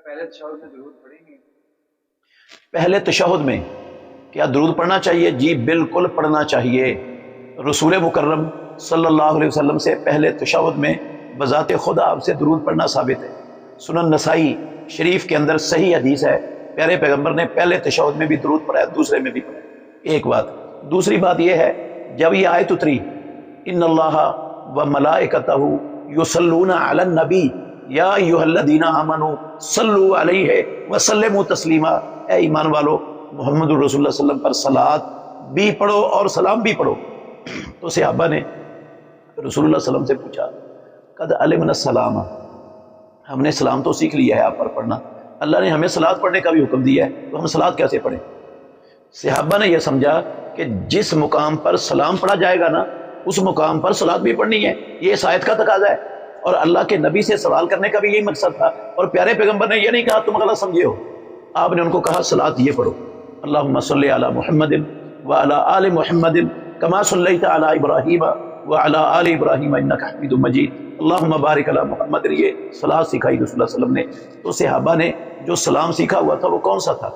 پہلے تشہد میں درود پڑھیں گے؟ پہلے تشہد میں کیا درود پڑھنا چاہیے؟ جی بالکل پڑھنا چاہیے۔ رسول مکرم صلی اللہ علیہ وسلم سے پہلے تشہد میں بذات خود آپ سے درود پڑھنا ثابت ہے۔ سنن نسائی شریف کے اندر صحیح حدیث ہے، پیارے پیغمبر نے پہلے تشہد میں بھی درود پڑھا ہے، دوسرے میں بھی پڑھا ہے۔ ایک بات۔ دوسری بات یہ ہے، جب یہ آیت اتری ان اللہ و ملائکتہ یصلون علی النبی یا ایھا الذین آمنوا صلوا علیہ وسلموا تسلیما، اے ایمان والو محمد الرسول اللہ صلی اللہ علیہ وسلم پر صلاۃ بھی پڑھو اور سلام بھی پڑھو۔ تو صحابہ نے رسول اللہ صلی اللہ علیہ وسلم سے پوچھا قد علمنا السلام، ہم نے سلام تو سیکھ لیا ہے آپ پر پڑھنا، اللہ نے ہمیں صلاۃ پڑھنے کا بھی حکم دیا ہے، تو ہم صلاۃ کیسے پڑھیں؟ صحابہ نے یہ سمجھا کہ جس مقام پر سلام پڑھا جائے گا نا اس مقام پر صلاۃ بھی پڑھنی ہے، یہ اس آیت کا تقاضا ہے، اور اللہ کے نبی سے سوال کرنے کا بھی یہی مقصد تھا۔ اور پیارے پیغمبر نے یہ نہیں کہا تم غلط سمجھے ہو، آپ نے ان کو کہا صلاۃ یہ پڑھو، اللہم صلی علی محمد وعلی آل محمد کما صلیت علی ابراہیم وعلی آل ابراہیم انک حمید مجید اللہم بارک علی محمد، یہ صلاۃ سکھائی رسول اللہ صلی اللہ علیہ وسلم نے۔ تو صحابہ نے جو سلام سیکھا ہوا تھا وہ کون سا تھا؟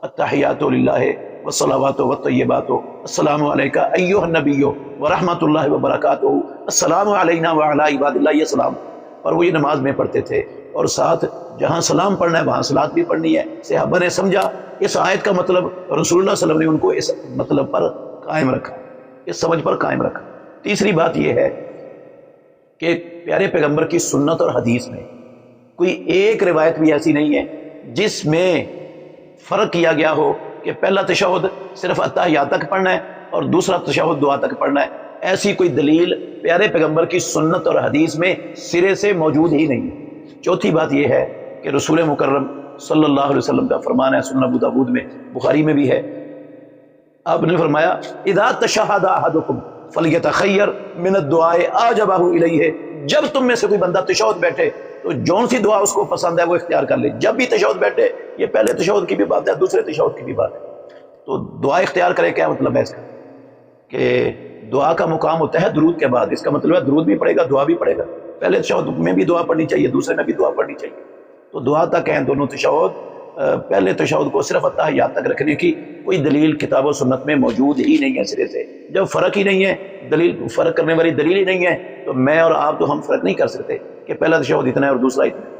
التحیات للہ والصلوات والطیبات السلام علیکہ ایھا النبی ورحمۃ اللہ وبرکاتہ السلام علینا وعلی عباد اللہ، یہ سلام، اور وہ یہ نماز میں پڑھتے تھے، اور ساتھ جہاں سلام پڑھنا ہے وہاں صلاۃ بھی پڑھنی ہے۔ صحابہ نے سمجھا اس آیت کا مطلب، رسول اللہ صلی اللہ علیہ وسلم نے ان کو اس مطلب پر قائم رکھا، اس سمجھ پر قائم رکھا۔ تیسری بات یہ ہے کہ پیارے پیغمبر کی سنت اور حدیث میں کوئی ایک روایت بھی ایسی نہیں ہے جس میں فرق کیا گیا ہو کہ پہلا تشہد صرف اتحیات تک پڑھنا ہے اور دوسرا تشہد دعا تک پڑھنا ہے، ایسی کوئی دلیل پیارے پیغمبر کی سنت اور حدیث میں سرے سے موجود ہی نہیں ہے۔ چوتھی بات یہ ہے کہ رسول مکرم صلی اللہ علیہ وسلم کا فرمان ہے، سنن ابو داؤد میں، بخاری میں بھی ہے، آپ نے فرمایا اذا تشہد احدکم فلیتخیر من الدعاء اعجبہ الیہ، جب تم میں سے کوئی بندہ تشہد بیٹھے تو جون سی دعا اس کو پسند ہے وہ اختیار کر لے۔ جب بھی تشہد بیٹھے، یہ پہلے تشہد کی بھی بات ہے، دوسرے تشہد کی بھی بات ہے، تو دعا اختیار کرے۔ کیا مطلب ہے اس کا؟ کہ دعا کا مقام ہوتا ہے درود کے بعد، اس کا مطلب ہے درود بھی پڑھے گا، دعا بھی پڑھے گا۔ پہلے تشہد میں بھی دعا پڑھنی چاہیے، دوسرے میں بھی دعا پڑھنی چاہیے، تو دعا تک ہیں دونوں تشہد۔ پہلے تشہد کو صرف اتحیات تک رکھنے کی کوئی دلیل کتاب و سنت میں موجود ہی نہیں ہے سرے سے۔ جب فرق ہی نہیں ہے، دلیل فرق کرنے والی دلیل ہی نہیں ہے، تو میں اور آپ تو ہم فرق نہیں کر سکتے کہ پہلا تشہد اتنا ہے اور دوسرا اتنا ہے۔